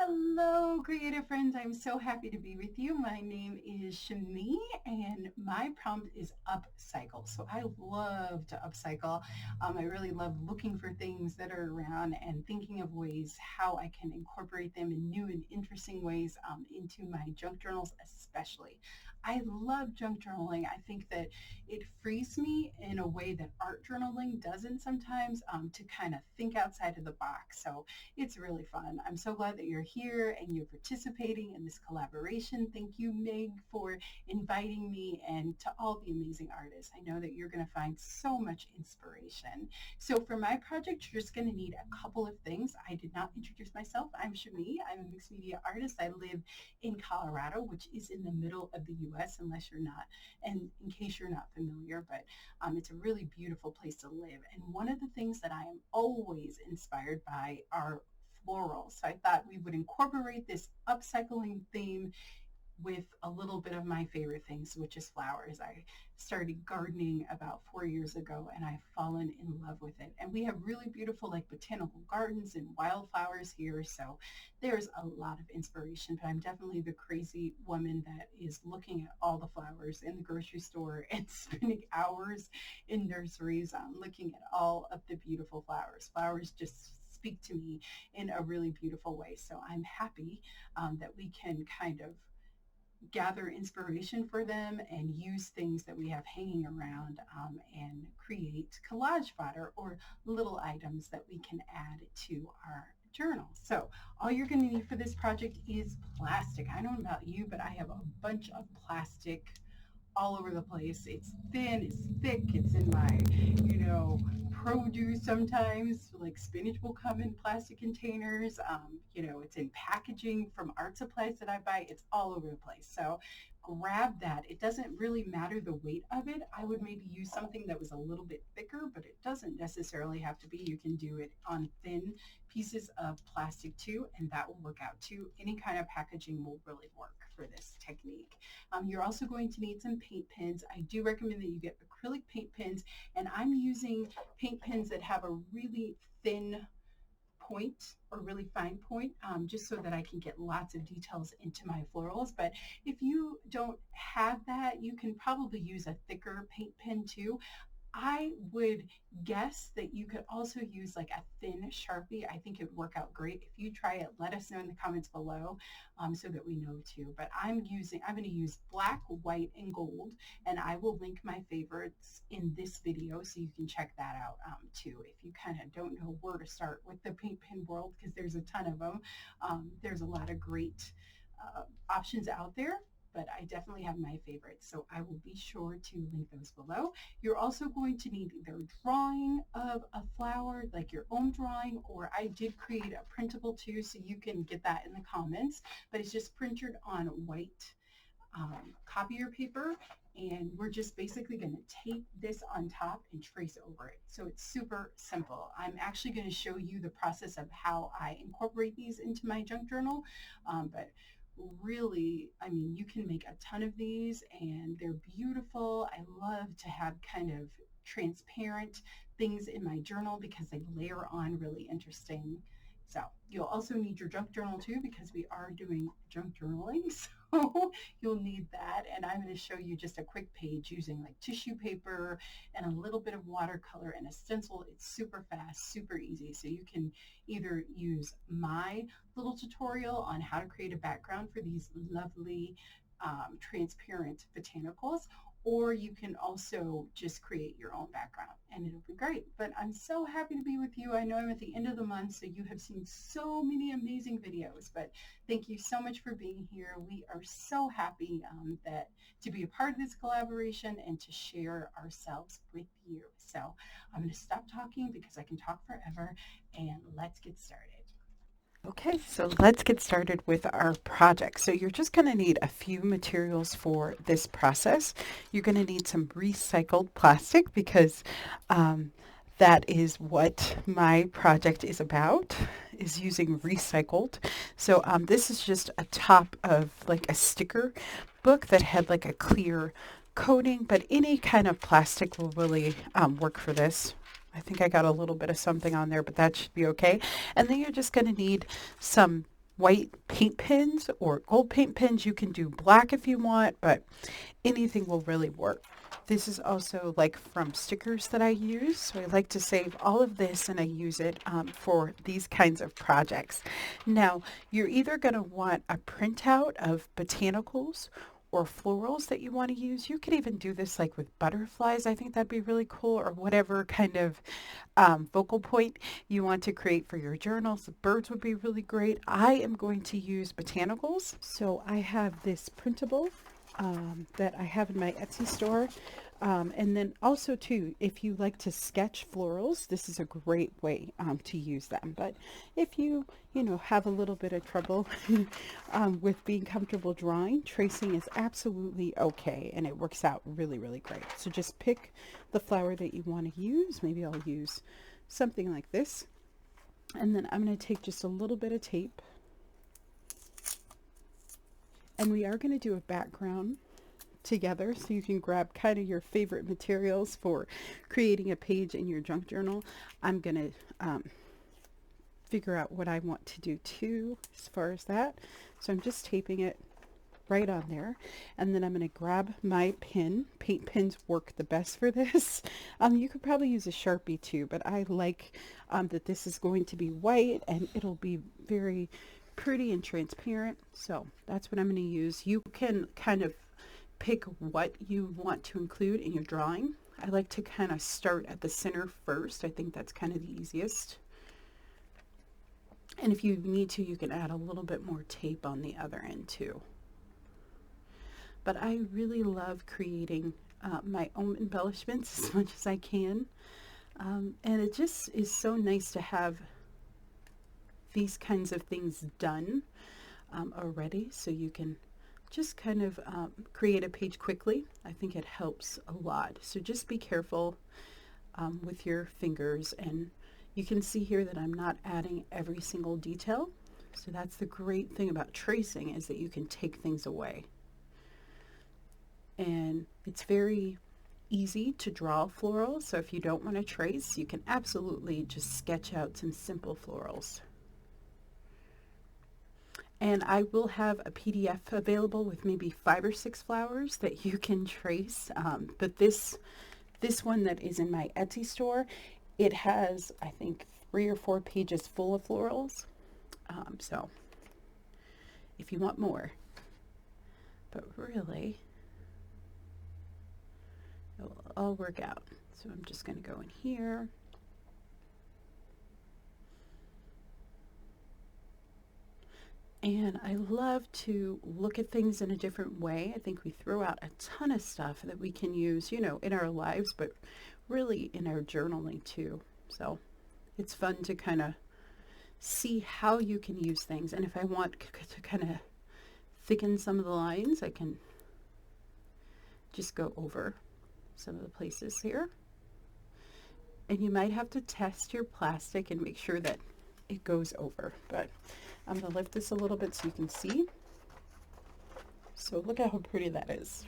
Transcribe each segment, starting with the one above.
Hello, creative friends. I'm so happy to be with you. My name is Shami, and my prompt is upcycle. So I love to upcycle. I really love looking for things that are around and thinking of ways how I can incorporate them in new and interesting ways into my junk journals, especially. I love junk journaling. I think that it frees me in a way that art journaling doesn't sometimes to kind of think outside of the box. So it's really fun. I'm so glad that you're here and you're participating in this collaboration. Thank you, Meg, for inviting me, and to all the amazing artists. I know that you're going to find so much inspiration. So for my project, you're just going to need a couple of things. I did not introduce myself. I'm Shami. I'm a mixed media artist. I live in Colorado, which is in the middle of the US, unless you're not, and in case you're not familiar, but it's a really beautiful place to live. And one of the things that I am always inspired by are florals. So I thought we would incorporate this upcycling theme with a little bit of my favorite things, which is flowers. I started gardening about 4 years ago and I've fallen in love with it. And we have really beautiful like botanical gardens and wildflowers here. So there's a lot of inspiration, but I'm definitely the crazy woman that is looking at all the flowers in the grocery store and spending hours in nurseries looking at all of the beautiful flowers. Flowers just speak to me in a really beautiful way. So I'm happy that we can kind of gather inspiration for them and use things that we have hanging around and create collage fodder or little items that we can add to our journal. So all you're going to need for this project is plastic. I don't know about you, but I have a bunch of plastic all over the place. It's thin, it's thick, it's in my, produce sometimes. Like spinach will come in plastic containers. It's in packaging from art supplies that I buy. It's all over the place. So grab that. It doesn't really matter the weight of it. I would maybe use something that was a little bit thicker, but it doesn't necessarily have to be. You can do it on thin pieces of plastic too, and that will work out too. Any kind of packaging will really work for this technique. You're also going to need some paint pens. I do recommend that you get acrylic paint pens, and I'm using paint pens that have a really thin point or really fine point, just so that I can get lots of details into my florals. But if you don't have that, you can probably use a thicker paint pen too. I would guess that you could also use like a thin Sharpie. I think it would work out great. If you try it, let us know in the comments below, so that we know too. But I'm going to use black, white, and gold, and I will link my favorites in this video so you can check that out too. If you kind of don't know where to start with the paint pen world, because there's a ton of them. There's a lot of great options out there, but I definitely have my favorites. So I will be sure to link those below. You're also going to need either a drawing of a flower, like your own drawing, or I did create a printable too, so you can get that in the comments, but it's just printed on white copier paper. And we're just basically going to tape this on top and trace over it. So it's super simple. I'm actually going to show you the process of how I incorporate these into my junk journal. But really, I mean, you can make a ton of these and they're beautiful. I love to have kind of transparent things in my journal because they layer on really interesting. So you'll also need your junk journal too, because we are doing junk journaling. So you'll need that. And I'm going to show you just a quick page using like tissue paper and a little bit of watercolor and a stencil. It's super fast, super easy. So you can either use my little tutorial on how to create a background for these lovely transparent botanicals, or you can also just create your own background and it'll be great. But I'm so happy to be with you. I know I'm at the end of the month, so you have seen so many amazing videos, but thank you so much for being here. We are so happy that to be a part of this collaboration and to share ourselves with you. So I'm going to stop talking because I can talk forever, and let's get started. Okay, so let's get started with our project. So you're just going to need a few materials for this process. You're going to need some recycled plastic because that is what my project is about, is using recycled. So this is just a top of like a sticker book that had like a clear coating, but any kind of plastic will really work for this. I think I got a little bit of something on there, but that should be okay. And then you're just going to need some white paint pens or gold paint pens. You can do black if you want, but anything will really work. This is also like from stickers that I use. So I like to save all of this and I use it for these kinds of projects. Now, you're either going to want a printout of botanicals or florals that you want to use. You could even do this like with butterflies. I think that'd be really cool, or whatever kind of focal point you want to create for your journals. The birds would be really great. I am going to use botanicals. So I have this printable that I have in my Etsy store. And then also too, if you like to sketch florals, this is a great way to use them. But if you have a little bit of trouble with being comfortable drawing, tracing is absolutely okay, and it works out really, really great. So just pick the flower that you want to use. Maybe I'll use something like this. And then I'm going to take just a little bit of tape. And we are going to do a background together, so you can grab kind of your favorite materials for creating a page in your junk journal. I'm going to figure out what I want to do too as far as that. So I'm just taping it right on there, and then I'm going to grab my pen. Paint pens work the best for this. You could probably use a Sharpie too, but I like that this is going to be white and it'll be very pretty and transparent. So that's what I'm going to use. You can kind of pick what you want to include in your drawing. I like to kind of start at the center first. I think that's kind of the easiest. And if you need to, you can add a little bit more tape on the other end too. But I really love creating my own embellishments as much as I can. And it just is so nice to have these kinds of things done already, so you can just kind of create a page quickly. I think it helps a lot. So just be careful with your fingers, and you can see here that I'm not adding every single detail. So that's the great thing about tracing, is that you can take things away. And it's very easy to draw florals, so if you don't want to trace, you can absolutely just sketch out some simple florals. And I will have a PDF available with maybe 5 or 6 flowers that you can trace. But this one that is in my Etsy store, it has, I think, 3 or 4 pages full of florals. So if you want more, but really, it will all work out. So I'm just going to go in here. And I love to look at things in a different way. I think we throw out a ton of stuff that we can use, in our lives, but really in our journaling too. So it's fun to kind of see how you can use things. And if I want to kind of thicken some of the lines, I can just go over some of the places here. And you might have to test your plastic and make sure that it goes over, but I'm going to lift this a little bit so you can see. So look at how pretty that is,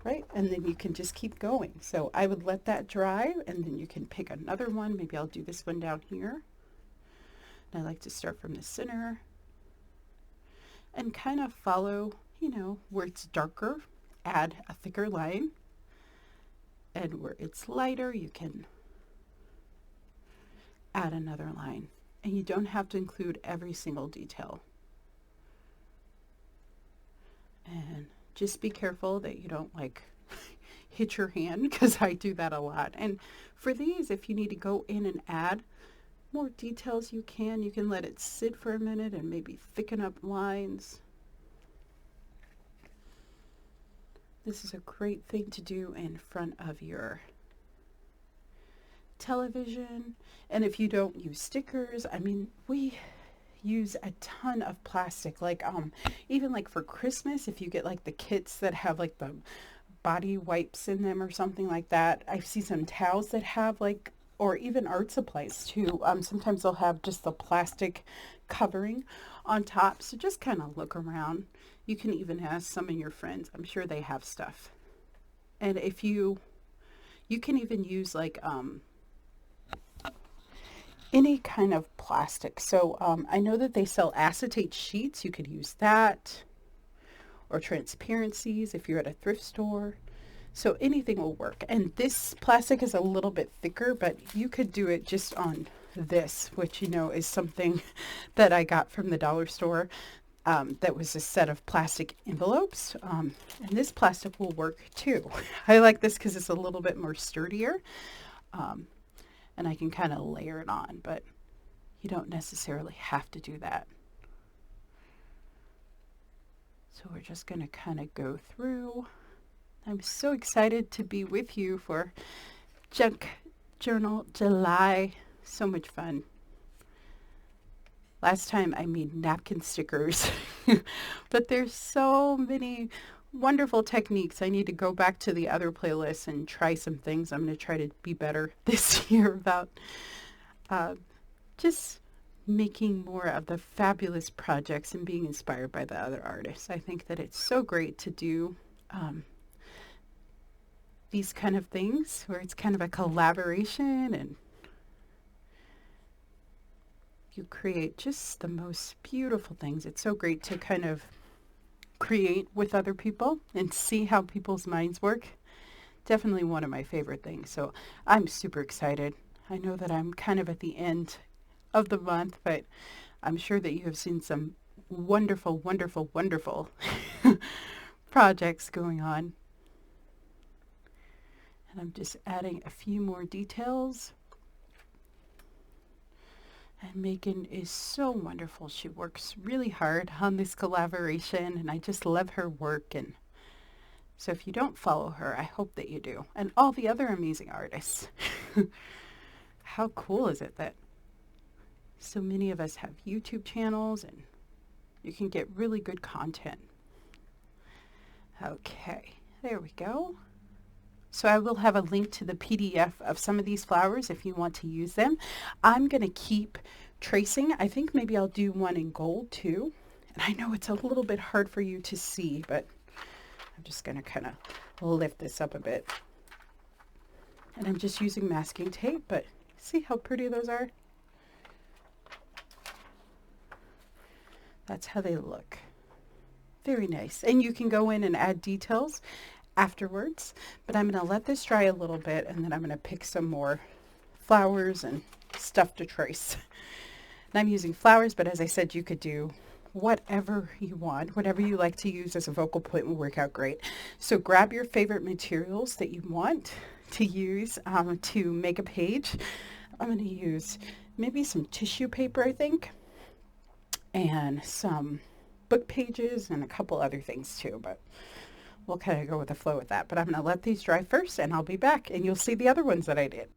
right? And then you can just keep going. So I would let that dry, and then you can pick another one. Maybe I'll do this one down here. And I like to start from the center and kind of follow, where it's darker, add a thicker line. And where it's lighter, you can add another line. And you don't have to include every single detail. And just be careful that you don't hit your hand, because I do that a lot. And for these, if you need to go in and add more details, you can let it sit for a minute and maybe thicken up lines. This is a great thing to do in front of your television. And if you don't use stickers, we use a ton of plastic, even for Christmas, if you get the kits that have the body wipes in them or something like that. I see some towels that have or even art supplies too. Sometimes they'll have just the plastic covering on top. So just kind of look around. You can even ask some of your friends. I'm sure they have stuff. And if you can even use any kind of plastic. So I know that they sell acetate sheets. You could use that, or transparencies if you're at a thrift store. So anything will work. And this plastic is a little bit thicker, but you could do it just on this, which, you know, is something that I got from the dollar store. That was a set of plastic envelopes. And this plastic will work too. I like this because it's a little bit more sturdier. Um, and I can kind of layer it on, but you don't necessarily have to do that. So we're just going to kind of go through. I'm so excited to be with you for Junk Journal July. So much fun. Last time I made napkin stickers, but there's so many wonderful techniques. I need to go back to the other playlists and try some things. I'm going to try to be better this year about just making more of the fabulous projects and being inspired by the other artists. I think that it's so great to do these kind of things where it's kind of a collaboration and you create just the most beautiful things. It's so great to kind of create with other people and see how people's minds work. Definitely one of my favorite things. So I'm super excited. I know that I'm kind of at the end of the month, but I'm sure that you have seen some wonderful, wonderful, wonderful projects going on. And I'm just adding a few more details. And Megan is so wonderful. She works really hard on this collaboration, and I just love her work. And so if you don't follow her, I hope that you do. And all the other amazing artists. How cool is it that so many of us have YouTube channels and you can get really good content. Okay, there we go. So I will have a link to the PDF of some of these flowers if you want to use them. I'm going to keep tracing. I think maybe I'll do one in gold too. And I know it's a little bit hard for you to see, but I'm just going to kind of lift this up a bit. And I'm just using masking tape, but see how pretty those are? That's how they look. Very nice. And you can go in and add details afterwards, but I'm going to let this dry a little bit and then I'm going to pick some more flowers and stuff to trace. And I'm using flowers, but as I said, you could do whatever you want. Whatever you like to use as a focal point will work out great. So grab your favorite materials that you want to use to make a page. I'm going to use maybe some tissue paper, I think, and some book pages and a couple other things too, but we'll kind of go with the flow with that. But I'm going to let these dry first and I'll be back and you'll see the other ones that I did.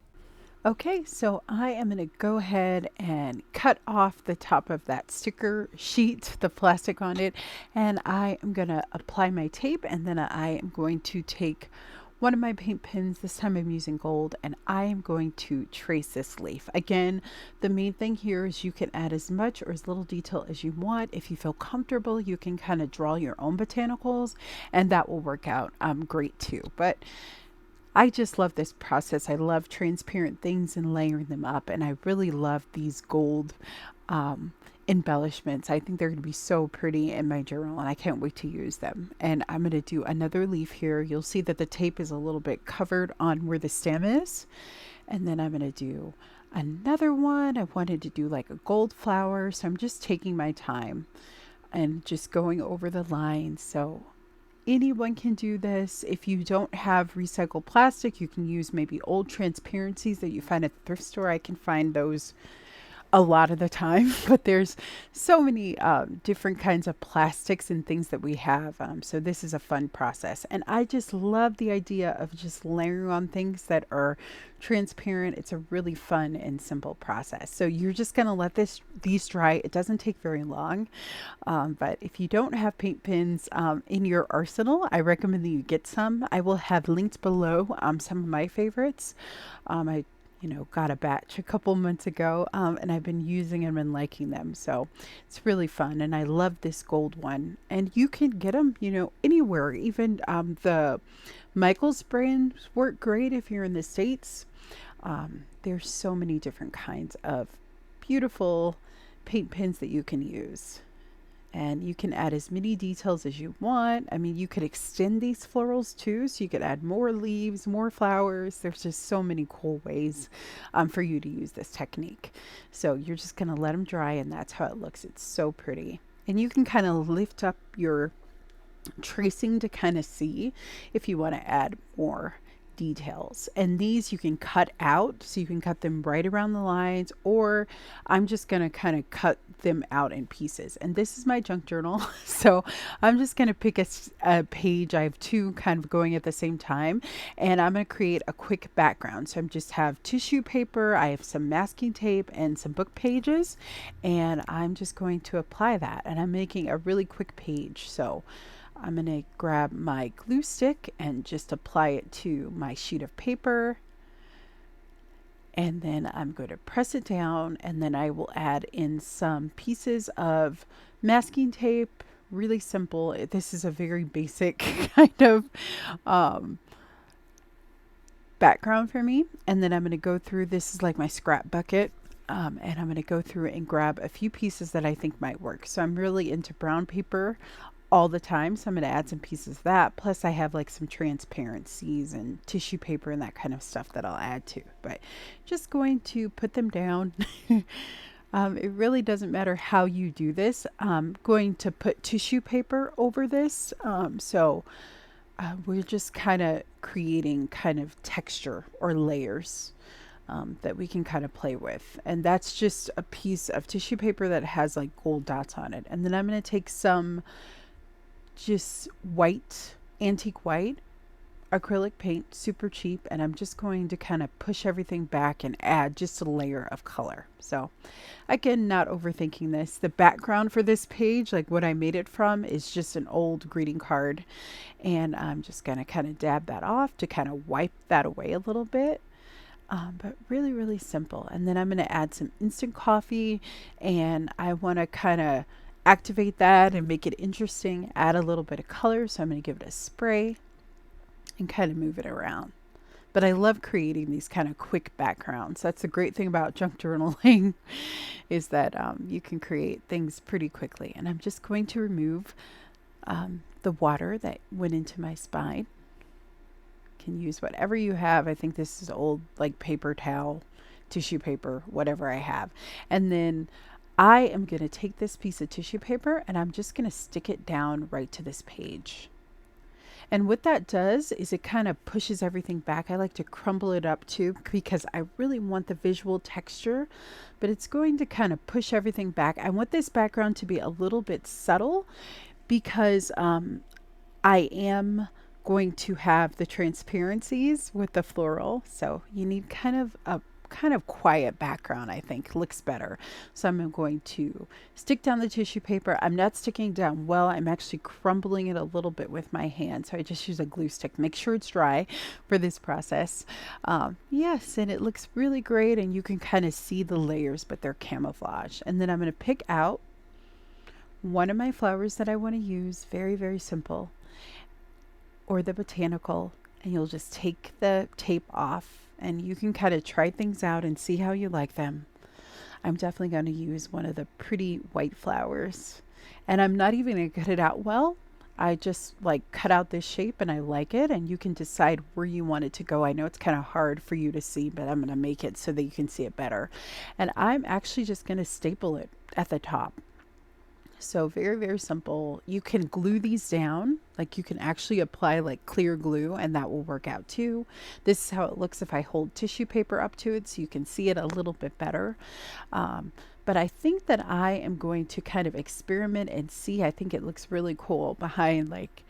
Okay, so I am going to go ahead and cut off the top of that sticker sheet, the plastic on it, and I am going to apply my tape, and then I am going to take one of my paint pens. This time I'm using gold, and I am going to trace this leaf. Again, the main thing here is you can add as much or as little detail as you want. If you feel comfortable, you can kind of draw your own botanicals, and that will work out great too. But I just love this process. I love transparent things and layering them up, and I really love these gold embellishments. I think they're going to be so pretty in my journal, and I can't wait to use them. And I'm going to do another leaf here. You'll see that the tape is a little bit covered on where the stem is, and then I'm going to do another one. I wanted to do like a gold flower, so I'm just taking my time and just going over the lines. So anyone can do this. If you don't have recycled plastic, you can use maybe old transparencies that you find at the thrift store. I can find those a lot of the time, but there's so many different kinds of plastics and things that we have. So this is a fun process. And I just love the idea of just layering on things that are transparent. It's a really fun and simple process. So you're just going to let these dry. It doesn't take very long. But if you don't have paint pens in your arsenal, I recommend that you get some. I will have linked below some of my favorites. I got a batch a couple months ago, and I've been using them and liking them. So it's really fun. And I love this gold one. And you can get them, anywhere. Even the Michaels brands work great if you're in the States. There's so many different kinds of beautiful paint pens that you can use. And you can add as many details as you want. I mean, you could extend these florals too, so you could add more leaves, more flowers. There's just so many cool ways for you to use this technique. So you're just going to let them dry, and that's how it looks. It's so pretty. And you can kind of lift up your tracing to kind of see if you want to add more details. And these you can cut out, so you can cut them right around the lines, or I'm just going to kind of cut them out in pieces. And this is my junk journal, so I'm just going to pick a page. I have two kind of going at the same time, and I'm going to create a quick background. So I just have tissue paper, I have some masking tape and some book pages, and I'm just going to apply that, and I'm making a really quick page. So I'm going to grab my glue stick and just apply it to my sheet of paper. And then I'm going to press it down, and then I will add in some pieces of masking tape. Really simple. This is a very basic kind of background for me. And then I'm going to go through, this is like my scrap bucket. And I'm going to go through and grab a few pieces that I think might work. So I'm really into brown paper all the time, so I'm going to add some pieces of that. Plus I have like some transparencies and tissue paper and that kind of stuff that I'll add to, but just going to put them down. It really doesn't matter how you do this. I'm going to put tissue paper over this, so we're just kind of creating kind of texture or layers that we can kind of play with. And that's just a piece of tissue paper that has like gold dots on it. And then I'm going to take some just white, antique white acrylic paint, super cheap, and I'm just going to kind of push everything back and add just a layer of color. So again, not overthinking this. The background for this page, like what I made it from, is just an old greeting card, and I'm just going to kind of dab that off to kind of wipe that away a little bit. But really, really simple. And then I'm going to add some instant coffee, and I want to kind of activate that and make it interesting, add a little bit of color. So I'm going to give it a spray and kind of move it around. But I love creating these kind of quick backgrounds. That's the great thing about junk journaling is that you can create things pretty quickly. And I'm just going to remove the water that went into my spine. Can use whatever you have. I think this is old like paper towel, tissue paper, whatever I have. And then I am going to take this piece of tissue paper and I'm just going to stick it down right to this page. And what that does is it kind of pushes everything back. I like to crumble it up too because I really want the visual texture, but it's going to kind of push everything back. I want this background to be a little bit subtle because I am going to have the transparencies with the floral. So you need kind of a quiet background, I think looks better. So I'm going to stick down the tissue paper. I'm not sticking down well. I'm actually crumbling it a little bit with my hand. So I just use a glue stick. Make sure it's dry for this process. Yes, and it looks really great. And you can kind of see the layers, but they're camouflage. And then I'm going to pick out one of my flowers that I want to use. Very, very simple. Or the botanical. And you'll just take the tape off. And you can kind of try things out and see how you like them. I'm definitely going to use one of the pretty white flowers. And I'm not even going to cut it out well. I just like cut out this shape and I like it. And you can decide where you want it to go. I know it's kind of hard for you to see, but I'm going to make it so that you can see it better. And I'm actually just going to staple it at the top. So very, very simple. You can glue these down. Like you can actually apply like clear glue and that will work out too. This is how it looks if I hold tissue paper up to it so you can see it a little bit better. But I think that I am going to kind of experiment and see. I think it looks really cool behind like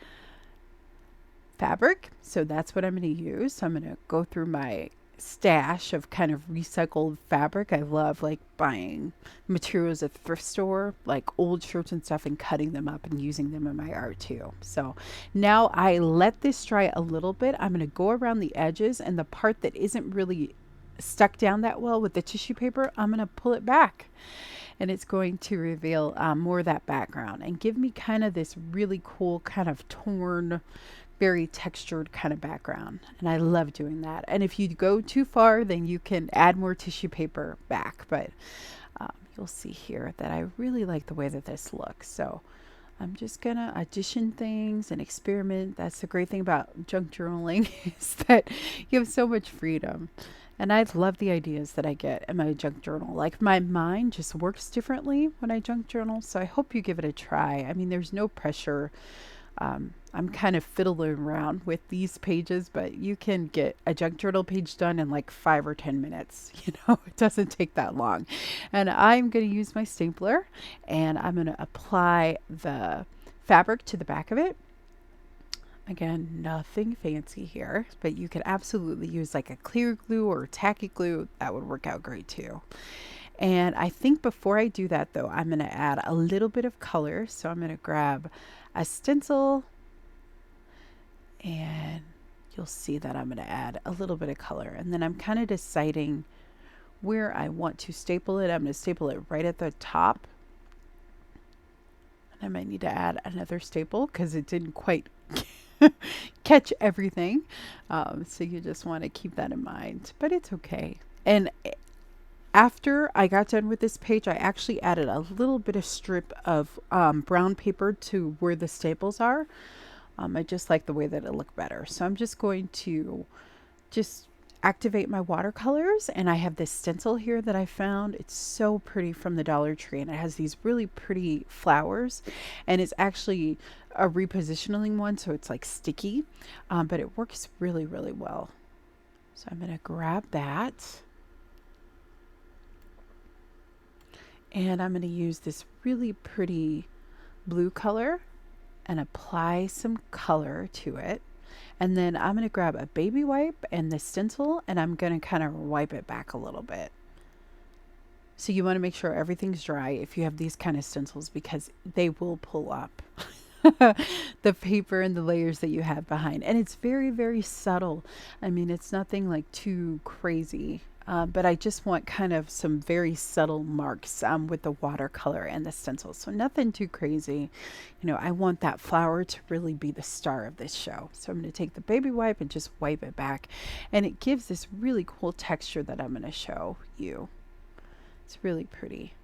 fabric. So that's what I'm going to use. So I'm going to go through my stash of kind of recycled fabric. I love like buying materials at the thrift store, like old shirts and stuff, and cutting them up and using them in my art too. So now I let this dry a little bit. I'm going to go around the edges, and the part that isn't really stuck down that well with the tissue paper, I'm going to pull it back. And it's going to reveal more of that background and give me kind of this really cool kind of torn, very textured kind of background. And I love doing that. And if you go too far, then you can add more tissue paper back. But you'll see here that I really like the way that this looks. So I'm just gonna audition things and experiment. That's the great thing about junk journaling is that you have so much freedom. And I love the ideas that I get in my junk journal. Like my mind just works differently when I junk journal. So I hope you give it a try. I mean, there's no pressure. I'm kind of fiddling around with these pages, but you can get a junk journal page done in like 5 or 10 minutes. It doesn't take that long. And I'm going to use my stapler and I'm going to apply the fabric to the back of it. Again, nothing fancy here, but you could absolutely use like a clear glue or tacky glue. That would work out great too. And I think before I do that though, I'm going to add a little bit of color. So I'm going to grab a stencil and you'll see that I'm going to add a little bit of color. And then I'm kind of deciding where I want to staple it. I'm going to staple it right at the top. And I might need to add another staple because it didn't quite catch everything. So you just want to keep that in mind, but it's okay. And after I got done with this page, I actually added a little bit of strip of brown paper to where the staples are. I just like the way that it looked better. So I'm just going to just activate my watercolors, and I have this stencil here that I found. It's so pretty from the Dollar Tree, and it has these really pretty flowers, and it's actually a repositioning one, so it's like sticky, but it works really, really well. So I'm going to grab that. And I'm going to use this really pretty blue color and apply some color to it. And then I'm going to grab a baby wipe and the stencil, and I'm going to kind of wipe it back a little bit. So you want to make sure everything's dry if you have these kind of stencils, because they will pull up the paper and the layers that you have behind. And it's very, very subtle. I mean, it's nothing like too crazy. But I just want kind of some very subtle marks with the watercolor and the stencil. So nothing too crazy. I want that flower to really be the star of this show. So I'm going to take the baby wipe and just wipe it back. And it gives this really cool texture that I'm going to show you. It's really pretty.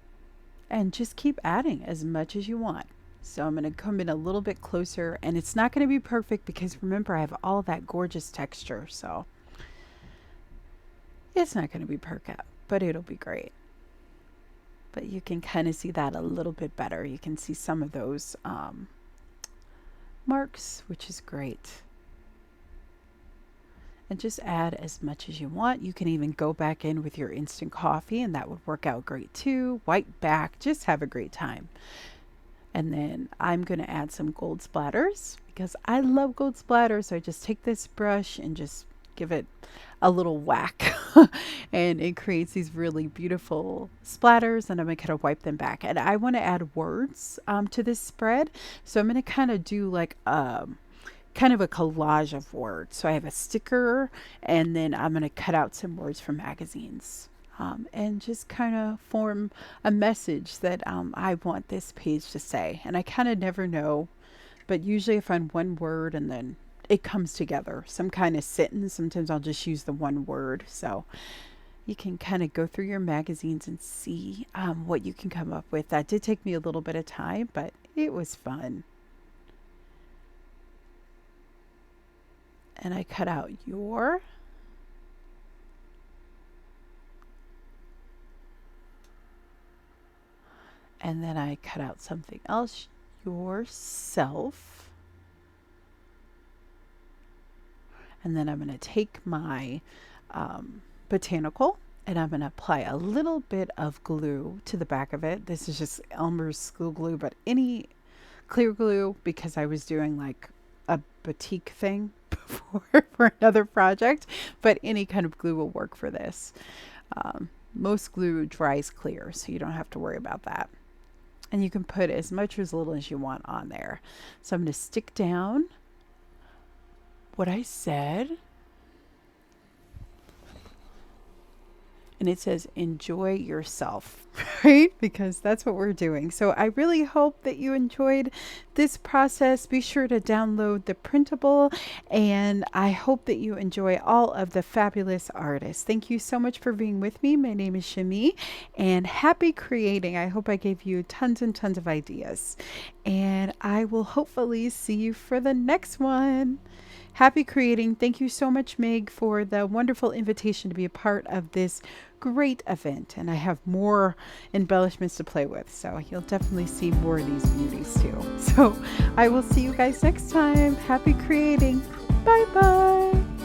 And just keep adding as much as you want. So I'm going to come in a little bit closer. And it's not going to be perfect because remember, I have all that gorgeous texture. So it's not going to be perfect, but it'll be great. But you can kind of see that a little bit better. You can see some of those marks, which is great. And just add as much as you want. You can even go back in with your instant coffee, and that would work out great too. Wipe back, just have a great time. And then I'm going to add some gold splatters because I love gold splatters. So I just take this brush and just give it a little whack and it creates these really beautiful splatters, and I'm going to kind of wipe them back. And I want to add words to this spread. So I'm going to kind of do like kind of a collage of words. So I have a sticker, and then I'm going to cut out some words from magazines and just kind of form a message that I want this page to say. And I kind of never know, but usually I find one word and then it comes together, some kind of sentence. Sometimes I'll just use the one word. So you can kind of go through your magazines and see what you can come up with. That did take me a little bit of time, but it was fun. And I cut out your. And then I cut out something else, yourself. And then I'm going to take my botanical, and I'm going to apply a little bit of glue to the back of it. This is just Elmer's school glue, but any clear glue, because I was doing like a batik thing before for another project, but any kind of glue will work for this. Most glue dries clear, so you don't have to worry about that. And you can put as much or as little as you want on there. So I'm going to stick down what I said. And and it says enjoy yourself, right? Because that's what we're doing. So I really hope that you enjoyed this process. Be sure to download the printable, and I hope that you enjoy all of the fabulous artists. Thank you so much for being with me. My name is Shami, and happy creating. I hope I gave you tons and tons of ideas, and I will hopefully see you for the next one. Happy creating. Thank you so much, Meg, for the wonderful invitation to be a part of this great event. And I have more embellishments to play with, so you'll definitely see more of these beauties too. So I will see you guys next time. Happy creating. Bye bye.